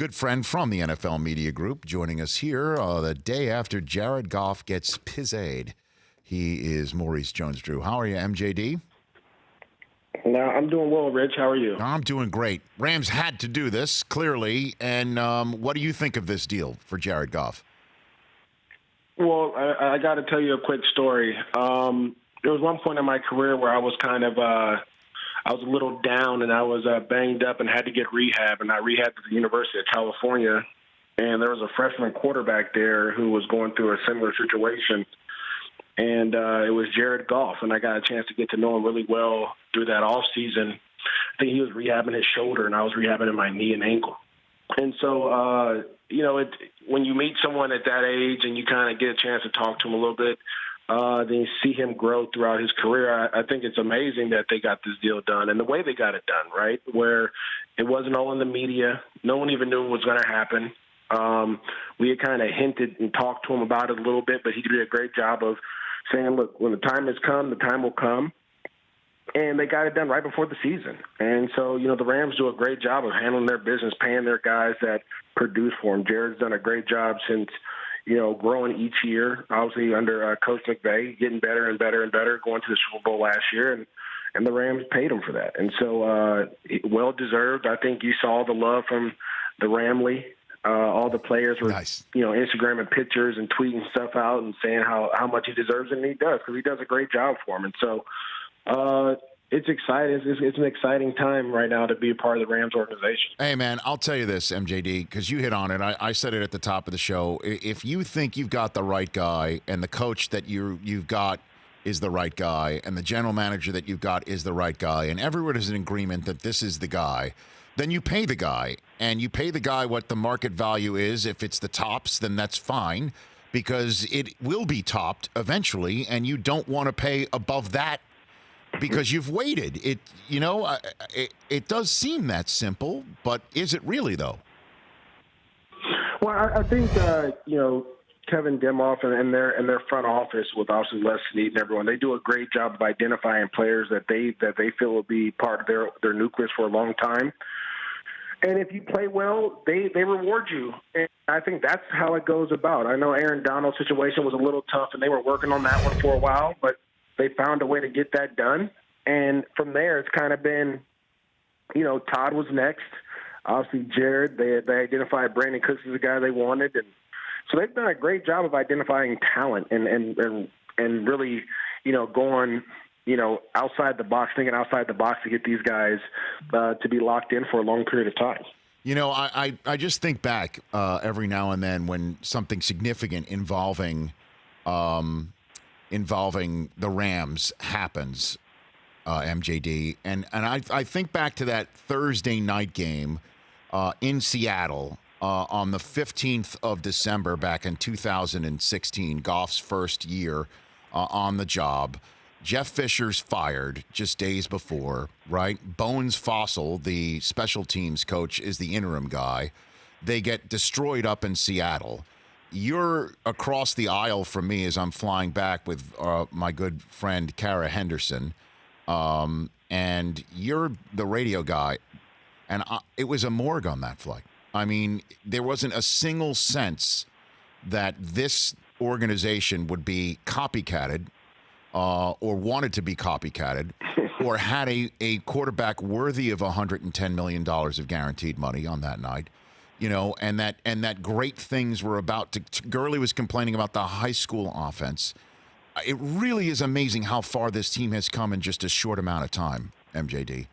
good friend from the NFL Media Group, joining us here the day after Jared Goff gets pizzade. He is Maurice Jones-Drew. How are you, MJD? No, I'm doing well, Rich. How are you? I'm doing great. Rams had to do this, clearly. And what do you think of this deal for Jared Goff? Well, I got to tell you a quick story. There was one point in my career where I was kind of I was a little down, and I was banged up and had to get rehab. And I rehabbed at the University of California, and there was a freshman quarterback there who was going through a similar situation. And it was Jared Goff, and I got a chance to get to know him really well through that off season. I think he was rehabbing his shoulder, and I was rehabbing my knee and ankle. And so, when you meet someone at that age and you kind of get a chance to talk to him a little bit, then you see him grow throughout his career. I think it's amazing that they got this deal done, and the way they got it done, right, where it wasn't all in the media. No one even knew what was going to happen. We had kind of hinted and talked to him about it a little bit, but he did a great job of saying, look, when the time has come, the time will come. And they got it done right before the season. And so, the Rams do a great job of handling their business, paying their guys that produce for them. Jared's done a great job since, growing each year, obviously under Coach McVay, getting better and better and better, going to the Super Bowl last year. And the Rams paid him for that. And so well-deserved. I think you saw the love from the Ramley. All the players were, Nice. Instagramming pictures and tweeting stuff out and saying how much he deserves it, and he does, because he does a great job for him. And so it's exciting. It's an exciting time right now to be a part of the Rams organization. Hey, man, I'll tell you this, MJD, because you hit on it. I said it at the top of the show. If you think you've got the right guy and the coach that you've got is the right guy and the general manager that you've got is the right guy and everyone is in agreement that this is the guy, then you pay the guy. And you pay the guy what the market value is. If it's the tops, then that's fine, because it will be topped eventually, and you don't want to pay above that because you've waited. It does seem that simple, but is it really, though? Well, I think Kevin Demoff and their front office, with obviously Les Snead and everyone, they do a great job of identifying players that they feel will be part of their nucleus for a long time. And if you play well, they reward you. And I think that's how it goes about. I know Aaron Donald's situation was a little tough, and they were working on that one for a while, but they found a way to get that done. And from there, it's kind of been, Todd was next. Obviously, Jared, they identified Brandon Cooks as the guy they wanted. And so they've done a great job of identifying talent and really, going – outside the box, thinking outside the box to get these guys to be locked in for a long period of time. I just think back every now and then when something significant involving the Rams happens, MJD, and I think back to that Thursday night game in Seattle on the 15th of December back in 2016, Goff's first year on the job. Jeff Fisher's fired just days before, right? Bones Fossil, the special teams coach, is the interim guy. They get destroyed up in Seattle. You're across the aisle from me as I'm flying back with my good friend Kara Henderson, and you're the radio guy. And it was a morgue on that flight. I mean, there wasn't a single sense that this organization would be copycatted or wanted to be copycatted, or had a quarterback worthy of $110 million of guaranteed money on that night, and that great things were about to. Gurley was complaining about the high school offense. It really is amazing how far this team has come in just a short amount of time, MJD.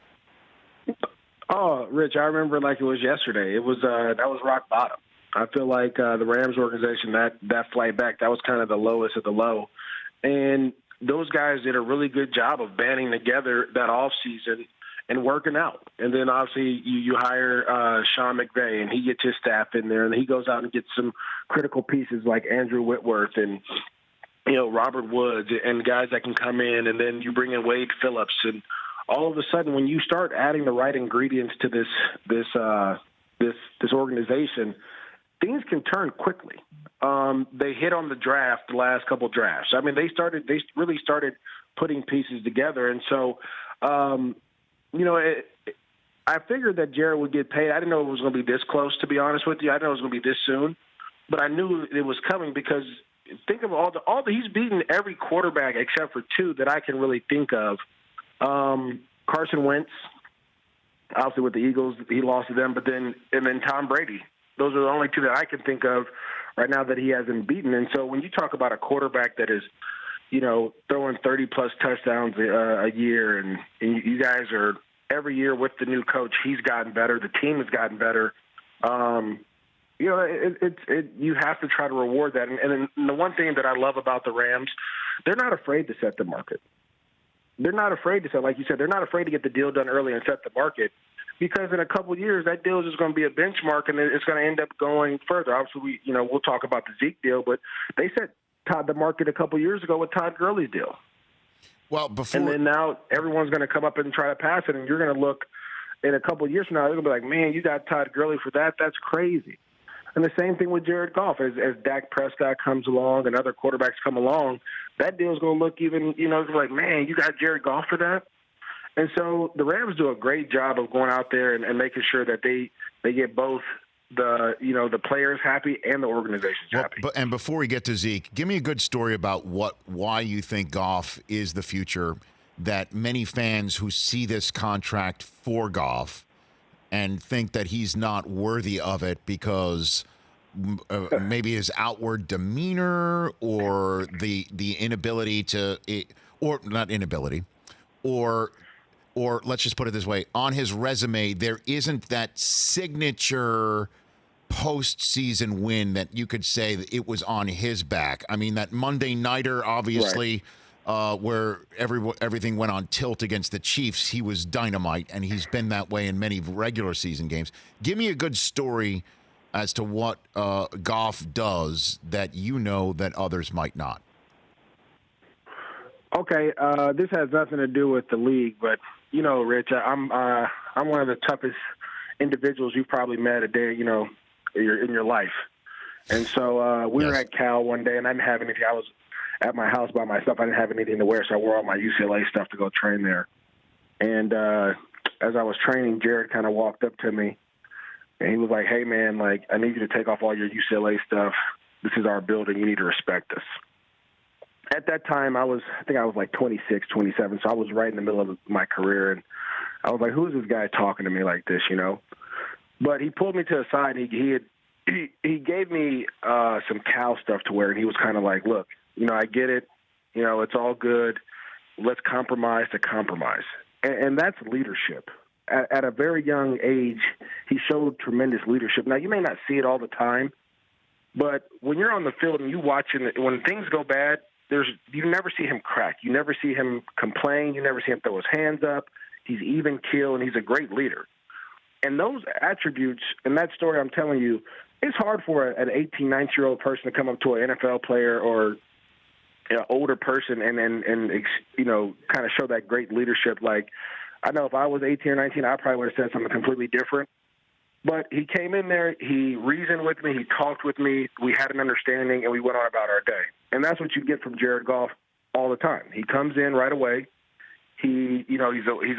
Oh, Rich, I remember like it was yesterday. It was that was rock bottom. I feel like the Rams organization, that flight back, that was kind of the lowest of the low, and those guys did a really good job of banding together that offseason and working out. And then obviously you hire Sean McVay, and he gets his staff in there, and he goes out and gets some critical pieces like Andrew Whitworth and Robert Woods and guys that can come in, and then you bring in Wade Phillips, and all of a sudden when you start adding the right ingredients to this organization, things can turn quickly. They hit on the draft, the last couple drafts. I mean, they really started putting pieces together. And so, I I figured that Jared would get paid. I didn't know it was going to be this close, to be honest with you. I didn't know it was going to be this soon, but I knew it was coming because think of he's beaten every quarterback except for two that I can really think of. Carson Wentz, obviously with the Eagles, he lost to them, and then Tom Brady. Those are the only two that I can think of right now that he hasn't beaten. And so when you talk about a quarterback that is, throwing 30-plus touchdowns a year, and you guys are every year with the new coach, he's gotten better. The team has gotten better. You have to try to reward that. And the one thing that I love about the Rams, they're not afraid to set the market. They're not afraid to set, like you said, they're not afraid to get the deal done early and set the market, because in a couple of years that deal is just going to be a benchmark and it's going to end up going further. Obviously, we'll talk about the Zeke deal, but they set the market a couple of years ago with Todd Gurley's deal. Well, and then now everyone's going to come up and try to pass it, and you're going to look in a couple of years from now, they're going to be like, man, you got Todd Gurley for that? That's crazy. And the same thing with Jared Goff. As Dak Prescott comes along and other quarterbacks come along, that deal's going to look even, like, man, you got Jared Goff for that? And so the Rams do a great job of going out there and making sure that they get both the players happy and the organizations happy. And before we get to Zeke, give me a good story about why you think Goff is the future, that many fans who see this contract for Goff and think that he's not worthy of it because maybe his outward demeanor or the inability to, or not inability, or let's just put it this way, on his resume, there isn't that signature postseason win that you could say that it was on his back. I mean, that Monday Nighter, obviously, where everything went on tilt against the Chiefs, he was dynamite, and he's been that way in many regular season games. Give me a good story as to what Goff does that that others might not. Okay, this has nothing to do with the league, but Rich, I'm one of the toughest individuals you've probably met a day, in your life. And so we were at Cal one day, and I didn't have anything. I was at my house by myself. I didn't have anything to wear, so I wore all my UCLA stuff to go train there. And as I was training, Jared kind of walked up to me, and he was like, "Hey, man, like, I need you to take off all your UCLA stuff. This is our building. You need to respect us." At that time, I think I was like 26, 27, so I was right in the middle of my career, and I was like, who is this guy talking to me like this, But he pulled me to the side, and he gave me some Cal stuff to wear, and he was kind of like, look, I get it. It's all good. Let's compromise to compromise. And that's leadership. At a very young age, he showed tremendous leadership. Now, you may not see it all the time, but when you're on the field and you watching it, when things go bad, you never see him crack. You never see him complain. You never see him throw his hands up. He's even keel, and he's a great leader. And those attributes, and that story I'm telling you, it's hard for an 18, 19-year-old person to come up to an NFL player or an older person and kind of show that great leadership. Like, I know if I was 18 or 19, I probably would have said something completely different. But he came in there, he reasoned with me, he talked with me, we had an understanding, and we went on about our day. And that's what you get from Jared Goff all the time. He comes in right away. He's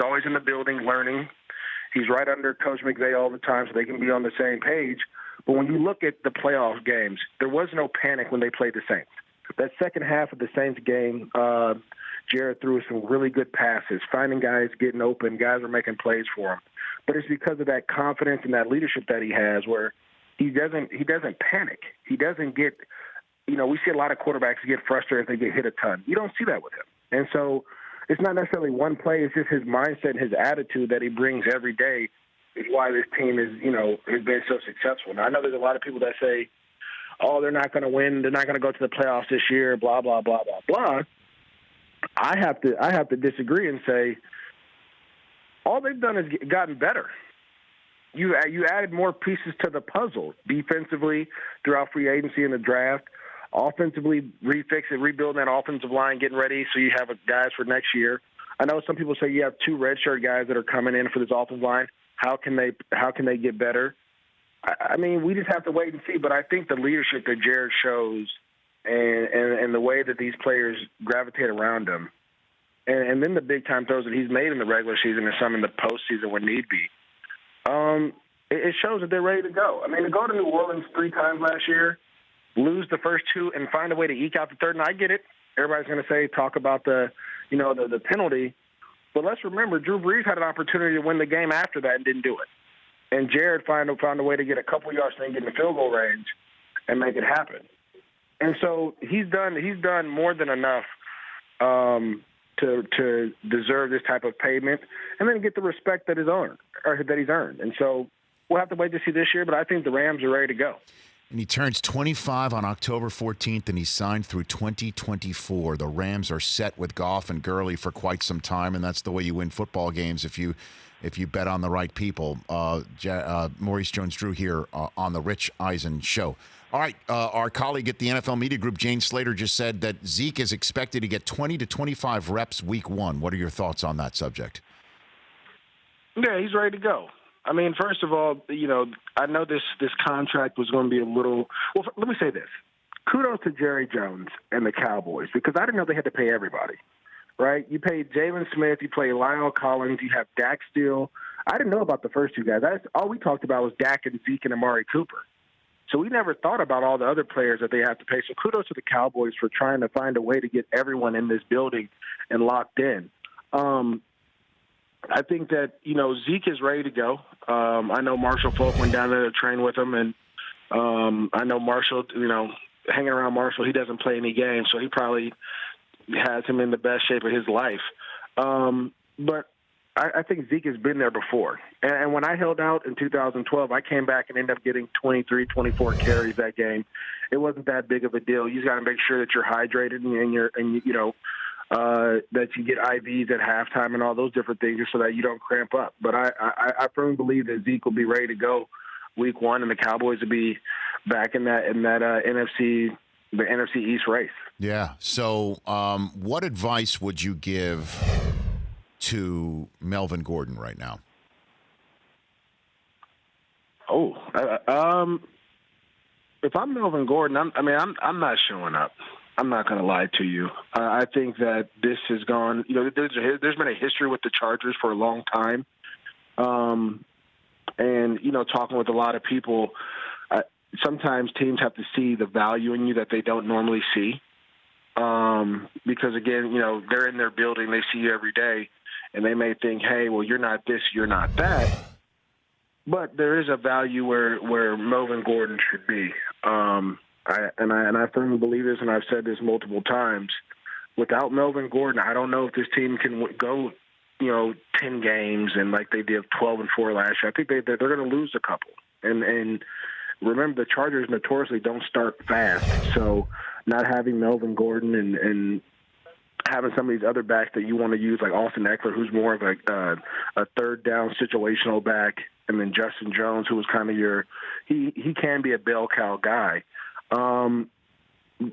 always in the building learning. He's right under Coach McVay all the time, so they can be on the same page. But when you look at the playoff games, there was no panic when they played the Saints. That second half of the Saints game, Jared threw some really good passes, finding guys getting open, guys are making plays for him. But it's because of that confidence and that leadership that he has, where he doesn't panic. He doesn't get, we see a lot of quarterbacks get frustrated if they get hit a ton. You don't see that with him. And so it's not necessarily one play. It's just his mindset and his attitude that he brings every day is why this team is, has been so successful. Now, I know there's a lot of people that say, oh, they're not going to win. They're not going to go to the playoffs this year, blah, blah, blah, blah, blah. I have to disagree and say all they've done is gotten better. You added more pieces to the puzzle defensively throughout free agency and the draft. Offensively, rebuilding that offensive line, getting ready so you have guys for next year. I know some people say you have two redshirt guys that are coming in for this offensive line. How can they get better? I mean, we just have to wait and see. But I think the leadership that Jared shows and the way that these players gravitate around him, and then the big time throws that he's made in the regular season and some in the postseason when need be. it shows that they're ready to go. I mean, to go to New Orleans 3 times last year, lose the first 2, and find a way to eke out the third, and I get it. Everybody's going to talk about the penalty. But let's remember, Drew Brees had an opportunity to win the game after that and didn't do it. And Jared found a way to get a couple yards and get in the field goal range and make it happen. And so he's done more than enough to deserve this type of payment and then get the respect that he's earned. And so we'll have to wait to see this year, but I think the Rams are ready to go. And he turns 25 on October 14th, and he's signed through 2024. The Rams are set with Goff and Gurley for quite some time, and that's the way you win football games if you bet on the right people. Maurice Jones-Drew here on the Rich Eisen Show. All right, our colleague at the NFL Media Group, Jane Slater, just said that Zeke is expected to get 20 to 25 reps week 1. What are your thoughts on that subject? Yeah, he's ready to go. I mean, first of all, I know this contract was going to be a little – well, let me say this. Kudos to Jerry Jones and the Cowboys because I didn't know they had to pay everybody, right? You paid Jalen Smith. You played Lyle Collins. You have Dak Steele. I didn't know about the first 2 guys. All we talked about was Dak and Zeke and Amari Cooper. So we never thought about all the other players that they have to pay. So kudos to the Cowboys for trying to find a way to get everyone in this building and locked in. I think that, Zeke is ready to go. I know Marshall Falk went down there to train with him, and I know Marshall, hanging around Marshall, he doesn't play any games, so he probably has him in the best shape of his life. But I think Zeke has been there before. And when I held out in 2012, I came back and ended up getting 23, 24 carries that game. It wasn't that big of a deal. You just got to make sure that you're hydrated that you get IVs at halftime and all those different things so that you don't cramp up. But I firmly believe that Zeke will be ready to go week 1, and the Cowboys will be back in that NFC East race. Yeah. So what advice would you give to Melvin Gordon right now? If I'm Melvin Gordon, I'm not showing up. I'm not going to lie to you. I think that this has gone. There's been a history with the Chargers for a long time, and talking with a lot of people, sometimes teams have to see the value in you that they don't normally see, because again, they're in their building, they see you every day, and they may think, hey, well, you're not this, you're not that. But there is a value where Melvin Gordon should be. I firmly believe this, and I've said this multiple times. Without Melvin Gordon, I don't know if this team can go, 10 games and like they did 12-4 last year. I think they're going to lose a couple. And remember, the Chargers notoriously don't start fast. So not having Melvin Gordon and having some of these other backs that you want to use, like Austin Eckler, who's more of a third down situational back, and then Justin Jones, who was kind of he can be a bell cow guy.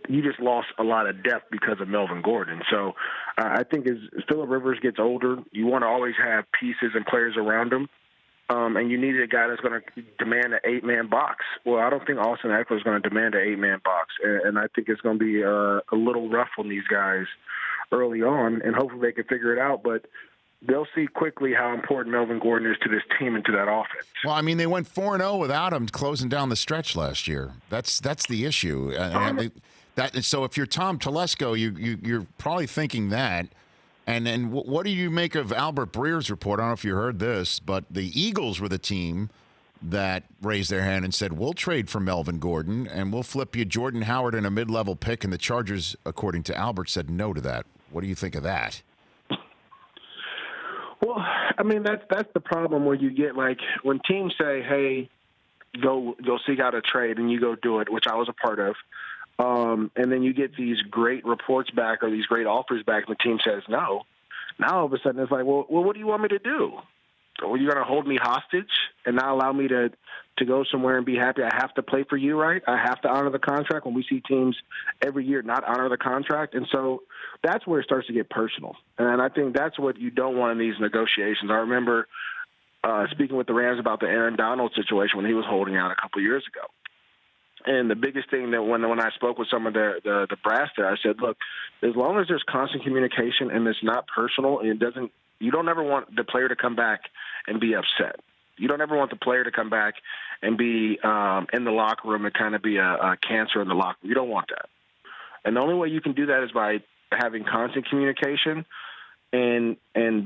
You just lost a lot of depth because of Melvin Gordon. So I think as Phillip Rivers gets older, you want to always have pieces and players around him. And you need a guy that's going to demand an 8-man box. Well, I don't think Austin Eckler is going to demand an 8-man box. And I think it's going to be a little rough on these guys early on, and hopefully they can figure it out. But they'll see quickly how important Melvin Gordon is to this team and to that offense. Well, I mean, they went 4-0 without him closing down the stretch last year. That's the issue. So if you're Tom Telesco, you're probably thinking that. And then what do you make of Albert Breer's report? I don't know if you heard this, but the Eagles were the team that raised their hand and said, we'll trade for Melvin Gordon and we'll flip you Jordan Howard and a mid-level pick. And the Chargers, according to Albert, said no to that. What do you think of that? Well, I mean, that's the problem where you get, like, when teams say, hey, go seek out a trade, and you go do it, which I was a part of, and then you get these great reports back or these great offers back, and the team says no. Now all of a sudden it's like, well, what do you want me to do? Are you going to hold me hostage and not allow me to go somewhere and be happy? I have to play for you, right? I have to honor the contract when we see teams every year not honor the contract. And so that's where it starts to get personal. And I think that's what you don't want in these negotiations. I remember speaking with the Rams about the Aaron Donald situation when he was holding out a couple of years ago. And the biggest thing that when I spoke with some of the brass there, I said, look, as long as there's constant communication and it's not personal and you don't ever want the player to come back and be upset. You don't ever want the player to come back and be in the locker room and kind of be a cancer in the locker room. You don't want that. And the only way you can do that is by having constant communication and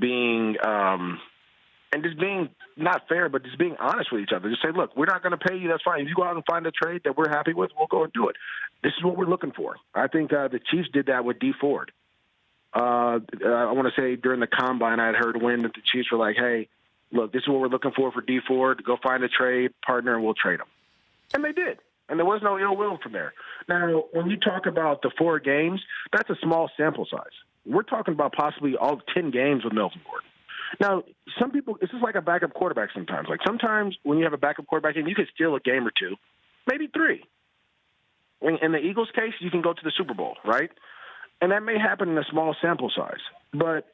being and just being not fair, but just being honest with each other. Just say, look, we're not going to pay you. That's fine. If you go out and find a trade that we're happy with, we'll go and do it. This is what we're looking for. I think the Chiefs did that with Dee Ford. I want to say during the combine, I had heard when that the Chiefs were like, hey, look, this is what we're looking for Dee Ford. Go find a trade partner and we'll trade him. And they did. And there was no ill will from there. Now, when you talk about the 4 games, that's a small sample size. We're talking about possibly all 10 games with Melvin Gordon. Now, some people, this is like a backup quarterback sometimes. Like sometimes when you have a backup quarterback game, you can steal a game or 2, maybe 3. In the Eagles' case, you can go to the Super Bowl, right? And that may happen in a small sample size. But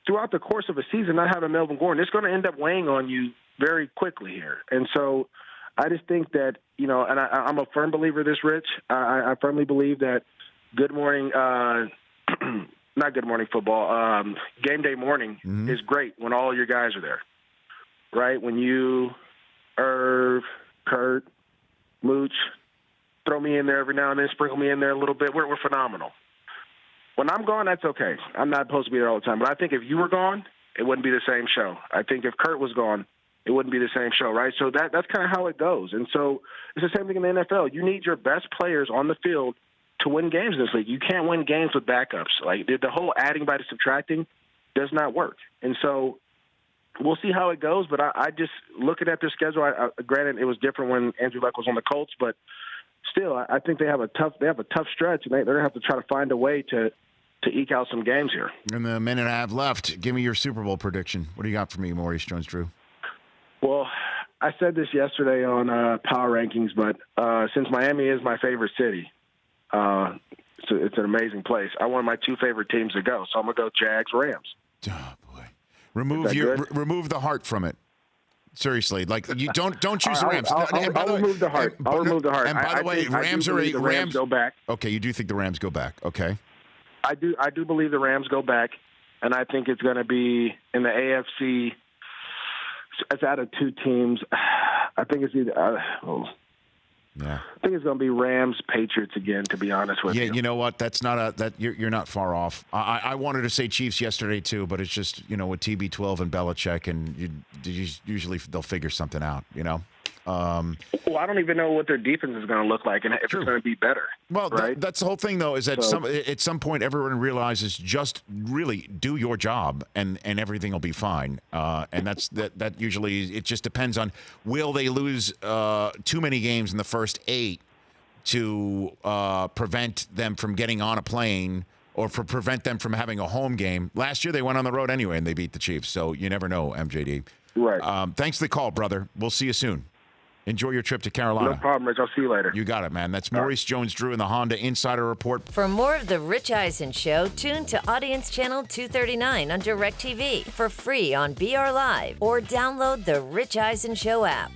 throughout the course of a season, not having Melvin Gordon, it's going to end up weighing on you very quickly here. And so I just think that, and I'm a firm believer of this, Rich. I firmly believe that Good Morning not Good Morning Football, Game Day Morning is great when all your guys are there, right? When you, Irv, Kurt, Mooch, throw me in there every now and then, sprinkle me in there a little bit. We're phenomenal. When I'm gone, that's okay. I'm not supposed to be there all the time. But I think if you were gone, it wouldn't be the same show. I think if Kurt was gone, it wouldn't be the same show, right? So that's kind of how it goes. And so it's the same thing in the NFL. You need your best players on the field to win games in this league. You can't win games with backups. Like the whole adding by subtracting does not work. And so we'll see how it goes. But I just looking at their schedule. Granted, it was different when Andrew Luck was on the Colts, but still, I think they have a tough stretch, and they're gonna have to try to find a way to eke out some games here. In the minute I have left, give me your Super Bowl prediction. What do you got for me, Maurice Jones-Drew? Well, I said this yesterday on Power Rankings, but since Miami is my favorite city, so it's an amazing place. I want my 2 favorite teams to go, so I'm gonna go Jags-Rams. Oh boy, remove the heart from it. Seriously, like you don't choose the Rams. I'll remove the heart. I'll remove the heart. And by the way, Rams go back. Okay, you do think the Rams go back? Okay. I do believe the Rams go back, and I think it's going to be in the AFC. It's out of 2 teams. I think it's either. Yeah. I think it's going to be Rams Patriots again. To be honest with you. Yeah, you know what? That's not you're not far off. I wanted to say Chiefs yesterday too, but it's just with TB12 and Belichick, and usually they'll figure something out. Well, I don't even know what their defense is going to look like and if True. it's going to be better. Well, right? That's the whole thing, though, is that at some point everyone realizes just really do your job and everything will be fine. And that usually it just depends on will they lose too many games in the first 8 to prevent them from getting on a plane or prevent them from having a home game. Last year they went on the road anyway and they beat the Chiefs, so you never know, MJD. Right. Thanks for the call, brother. We'll see you soon. Enjoy your trip to Carolina. No problem, Rich. I'll see you later. You got it, man. That's Maurice Jones-Drew in the Honda Insider Report. For more of The Rich Eisen Show, tune to Audience Channel 239 on DirecTV for free on BR Live or download the Rich Eisen Show app.